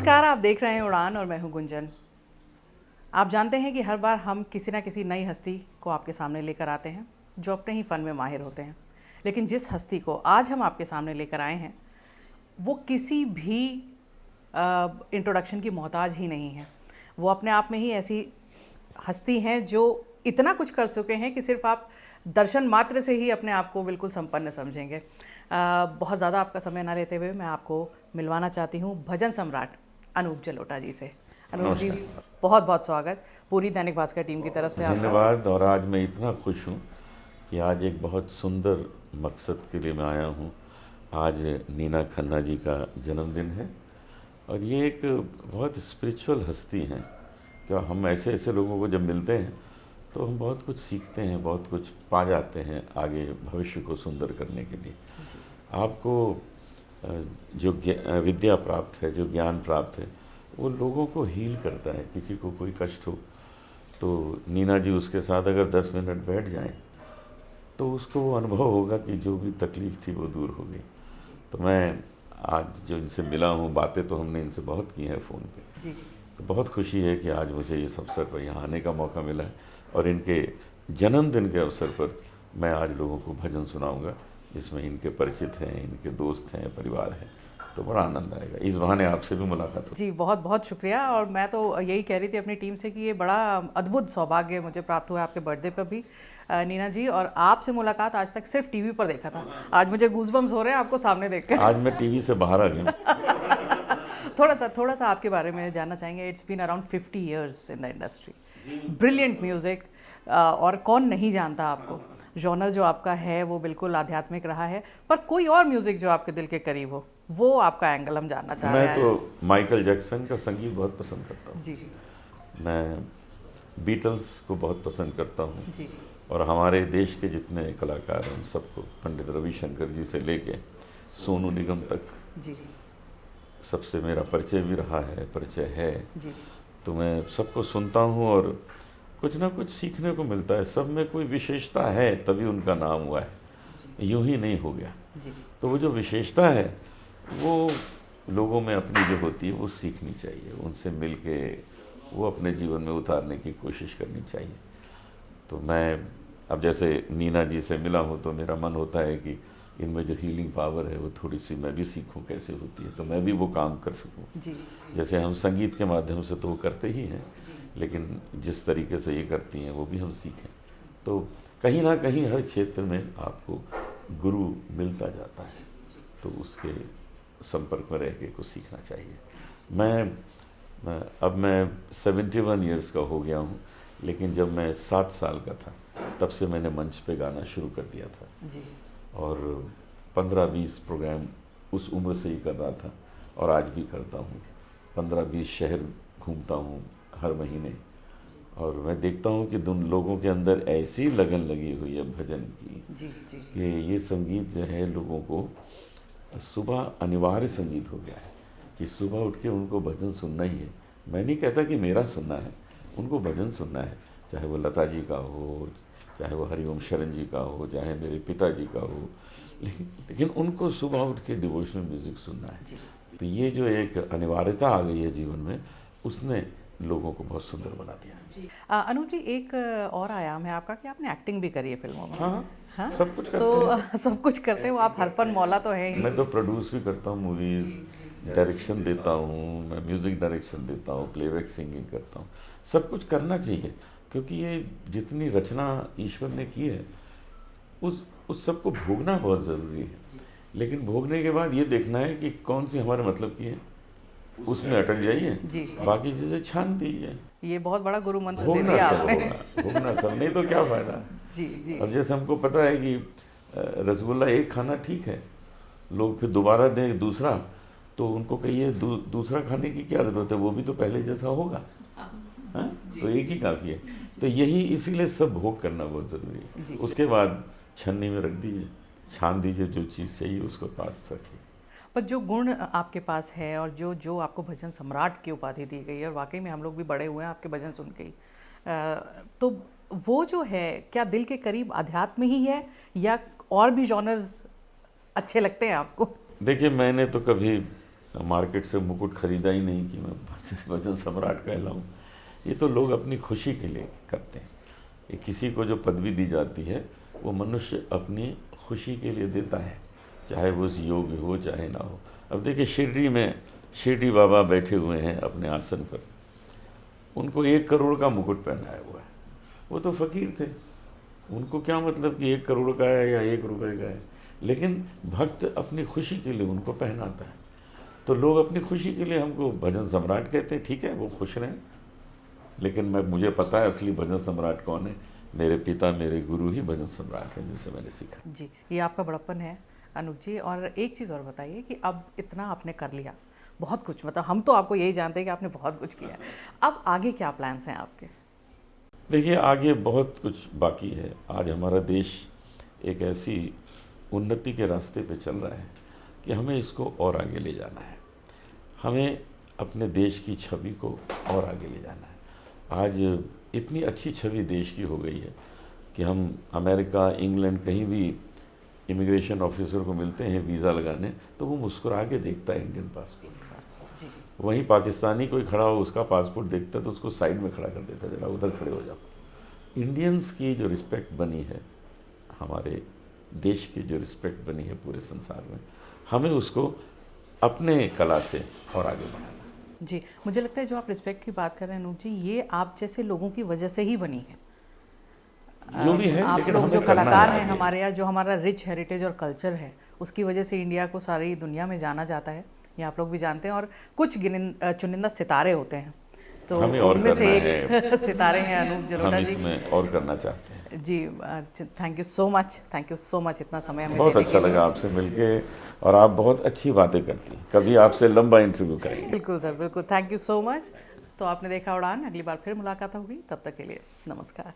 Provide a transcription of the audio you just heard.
नमस्कार, आप देख रहे हैं उड़ान और मैं हूं गुंजन। आप जानते हैं कि हर बार हम किसी ना किसी नई हस्ती को आपके सामने लेकर आते हैं जो अपने ही फ़न में माहिर होते हैं। लेकिन जिस हस्ती को आज हम आपके सामने लेकर आए हैं वो किसी भी इंट्रोडक्शन की मोहताज ही नहीं है। वो अपने आप में ही ऐसी हस्ती हैं जो इतना कुछ कर चुके हैं कि सिर्फ आप दर्शन मात्र से ही अपने आप को बिल्कुल संपन्न समझेंगे। बहुत ज़्यादा आपका समय ना लेते हुए मैं आपको मिलवाना चाहती हूँ भजन सम्राट अनूप जलोटा जी से। अनूप जी, नमस्कार। बहुत बहुत स्वागत पूरी दैनिक भास्कर टीम की तरफ से आपका। धन्यवाद। और आज मैं इतना खुश हूँ कि आज एक बहुत सुंदर मकसद के लिए मैं आया हूँ। आज नीना खन्ना जी का जन्मदिन है और ये एक बहुत स्पिरिचुअल हस्ती हैं। क्या हम ऐसे ऐसे लोगों को जब मिलते हैं तो हम बहुत कुछ सीखते हैं, बहुत कुछ पा जाते हैं आगे भविष्य को सुंदर करने के लिए। आपको जो विद्या प्राप्त है, जो ज्ञान प्राप्त है, वो लोगों को हील करता है। किसी को कोई कष्ट हो तो नीना जी उसके साथ अगर 10 मिनट बैठ जाएं तो उसको वो अनुभव होगा कि जो भी तकलीफ़ थी वो दूर हो गई। तो मैं आज जो इनसे मिला हूँ, बातें तो हमने इनसे बहुत की हैं फ़ोन पे, जी तो बहुत खुशी है कि आज मुझे इस अवसर पर यहाँ आने का मौका मिला है और इनके जन्मदिन के अवसर पर मैं आज लोगों को भजन सुनाऊंगा जिसमें इनके परिचित हैं, इनके दोस्त हैं, परिवार है। तो बड़ा आनंद आएगा। इस बहाने आपसे भी मुलाकात हो। जी, बहुत बहुत शुक्रिया। और मैं तो यही कह रही थी अपनी टीम से कि ये बड़ा अद्भुत सौभाग्य मुझे प्राप्त हुआ आपके बर्थडे पर भी नीना जी। और आपसे मुलाकात आज तक सिर्फ टीवी पर देखा था, आज मुझे गूज़बम्स हो रहे हैं आपको सामने देख आज मैं टीवी से बाहर आ गया। थोड़ा सा आपके बारे में जानना चाहेंगे। It's been around 50 years in the industry, brilliant music, और कौन नहीं जानता आपको। जॉनर जो आपका है वो बिल्कुल आध्यात्मिक रहा है, पर कोई और म्यूज़िक जो आपके दिल के करीब हो वो आपका एंगल हम जानना चाह मैं रहे तो हैं। माइकल जैक्सन का संगीत बहुत पसंद करता हूँ। जी मैं बीटल्स को बहुत पसंद करता हूँ जी और हमारे देश के जितने कलाकार हैं उन सबको, पंडित रविशंकर जी से लेके सोनू निगम तक, जी सबसे मेरा परिचय भी रहा है, परिचय है। जी तो मैं सबको सुनता हूँ और कुछ ना कुछ सीखने को मिलता है। सब में कोई विशेषता है तभी उनका नाम हुआ है, यूं ही नहीं हो गया। जी तो वो जो विशेषता है वो लोगों में अपनी जो होती है वो सीखनी चाहिए, उनसे मिल के वो अपने जीवन में उतारने की कोशिश करनी चाहिए। तो मैं अब जैसे नीना जी से मिला हूँ तो मेरा मन होता है कि इनमें जो हीलिंग पावर है वो थोड़ी सी मैं भी सीखूं कैसे होती है, तो मैं भी वो काम कर सकूं। जी जैसे हम संगीत के माध्यम से तो वो करते ही हैं, लेकिन जिस तरीके से ये करती हैं वो भी हम सीखें। तो कहीं ना कहीं हर क्षेत्र में आपको गुरु मिलता जाता है, तो उसके संपर्क में रह के कुछ सीखना चाहिए। अब मैं 71 ईयर्स का हो गया हूँ, लेकिन जब मैं 7 साल का था तब से मैंने मंच पे गाना शुरू कर दिया था जी और 15-20 प्रोग्राम उस उम्र से ही कर रहा था और आज भी करता हूँ। 15-20 शहर घूमता हूँ हर महीने और मैं देखता हूँ कि दुन लोगों के अंदर ऐसी लगन लगी हुई है भजन की जी जी कि ये संगीत जो है लोगों को सुबह अनिवार्य संगीत हो गया है कि सुबह उठ के उनको भजन सुनना ही है। मैं नहीं कहता कि मेरा सुनना है, उनको भजन सुनना है, चाहे वो लता जी का हो, चाहे वो हरिओम शरण जी का हो, चाहे मेरे पिताजी का हो, लेकिन उनको सुबह उठ के डिवोशनल म्यूज़िक सुनना है। जी तो ये जो एक अनिवार्यता आ गई है जीवन में, उसने लोगों को बहुत सुंदर बना दिया। जी। अनूप जी, एक और आयाम है आपका कि आपने एक्टिंग भी करी है फिल्मों में। हाँ हाँ, हाँ, सब कुछ करते हैं। सब कुछ करते हो आप, हरफन मौला तो है ही। मैं तो प्रोड्यूस भी करता हूँ मूवीज़, डायरेक्शन देता हूँ, मैं म्यूज़िक डायरेक्शन देता हूँ, प्लेबैक सिंगिंग करता हूँ। सब कुछ करना चाहिए क्योंकि ये जितनी रचना ईश्वर ने की है उस सब को भोगना बहुत ज़रूरी है। लेकिन भोगने के बाद ये देखना है कि कौन सी हमारे मतलब की है, उसमें अटक जाइए, जी बाकी चीज़ें छान दीजिए। ये बहुत बड़ा गुरु मंत्र दे भोगना दिया सब आपने। होगा, भोगना सब, नहीं तो क्या फ़ायदा। जी जी अब जैसे हमको पता है कि रसगुल्ला एक खाना ठीक है, लोग फिर दोबारा दें दूसरा, तो उनको कहिए दूसरा खाने की क्या ज़रूरत है, वो भी तो पहले जैसा होगा। हाँ, तो एक ही काफ़ी है। तो यही इसीलिए सब भोग करना बहुत ज़रूरी है। जी। उसके बाद छन्नी में रख दीजिए, छान दीजिए, जो चीज़ चाहिए उसको पास रखिए। पर जो गुण आपके पास है और जो जो आपको भजन सम्राट की उपाधि दी गई है, और वाकई में हम लोग भी बड़े हुए हैं आपके भजन सुन के ही, तो वो जो है क्या दिल के करीब अध्यात्म ही है या और भी जॉनर्स अच्छे लगते हैं आपको? देखिए, मैंने तो कभी मार्केट से मुकुट खरीदा ही नहीं कि मैं भजन सम्राट कहलाऊं। ये तो लोग अपनी खुशी के लिए करते हैं। ये किसी को जो पदवी दी जाती है वो मनुष्य अपनी खुशी के लिए देता है, चाहे वो योग्य हो चाहे ना हो। अब देखिए शिरडी में शिरडी बाबा बैठे हुए हैं अपने आसन पर, उनको 1 करोड़ का मुकुट पहनाया हुआ है। वो तो फकीर थे, उनको क्या मतलब कि 1 करोड़ का है या 1 रुपए का है, लेकिन भक्त अपनी खुशी के लिए उनको पहनाता है। तो लोग अपनी खुशी के लिए हमको भजन सम्राट कहते हैं, ठीक है वो खुश रहें, लेकिन मुझे पता है असली भजन सम्राट कौन है। मेरे पिता मेरे गुरु ही भजन सम्राट है, जिनसे मैंने सीखा। जी, ये आपका बड़प्पन है अनूप जी। और एक चीज़ और बताइए कि अब इतना आपने कर लिया, बहुत कुछ, मतलब हम तो आपको यही जानते हैं कि आपने बहुत कुछ किया है, अब आगे क्या प्लान्स हैं आपके? देखिए आगे बहुत कुछ बाकी है। आज हमारा देश एक ऐसी उन्नति के रास्ते पे चल रहा है कि हमें इसको और आगे ले जाना है। हमें अपने देश की छवि को और आगे ले जाना है। आज इतनी अच्छी छवि देश की हो गई है कि हम अमेरिका, इंग्लैंड, कहीं भी इमिग्रेशन ऑफिसर को मिलते हैं वीज़ा लगाने, तो वो मुस्कुरा के देखता है इंडियन पासपोर्ट। वहीं पाकिस्तानी कोई खड़ा हो, उसका पासपोर्ट देखता है तो उसको साइड में खड़ा कर देता है, जरा उधर खड़े हो जाओ। इंडियंस की जो रिस्पेक्ट बनी है, हमारे देश की जो रिस्पेक्ट बनी है पूरे संसार में, हमें उसको अपने कला से और आगे बढ़ाना। जी, मुझे लगता है जो आप रिस्पेक्ट की बात कर रहे हैं अनूप जी, ये आप जैसे लोगों की वजह से ही बनी है। जो भी है, आप लेकिन लोग हमें जो करना कलाकार है हैं आगे। हमारे यहाँ, जो हमारा रिच हेरिटेज और कल्चर है, उसकी वजह से इंडिया को सारी दुनिया में जाना जाता है, ये आप लोग भी जानते हैं। और कुछ चुनिंदा सितारे होते हैं, तो हमें और उनमें से करना एक सितारे हैं अनूप हम जलोटा जी। इसमें और करना चाहते हैं। जी, thank you so much, thank you so much इतना समय हमें बहुत देने अच्छा के लिए। लगा आपसे मिलके, और आप बहुत अच्छी बातें करती हैं। कभी आपसे लंबा इंटरव्यू करेंगे। बिल्कुल सर, बिल्कुल, थैंक यू सो मच। तो आपने देखा उड़ान, अगली बार फिर मुलाकात होगी, तब तक के लिए नमस्कार।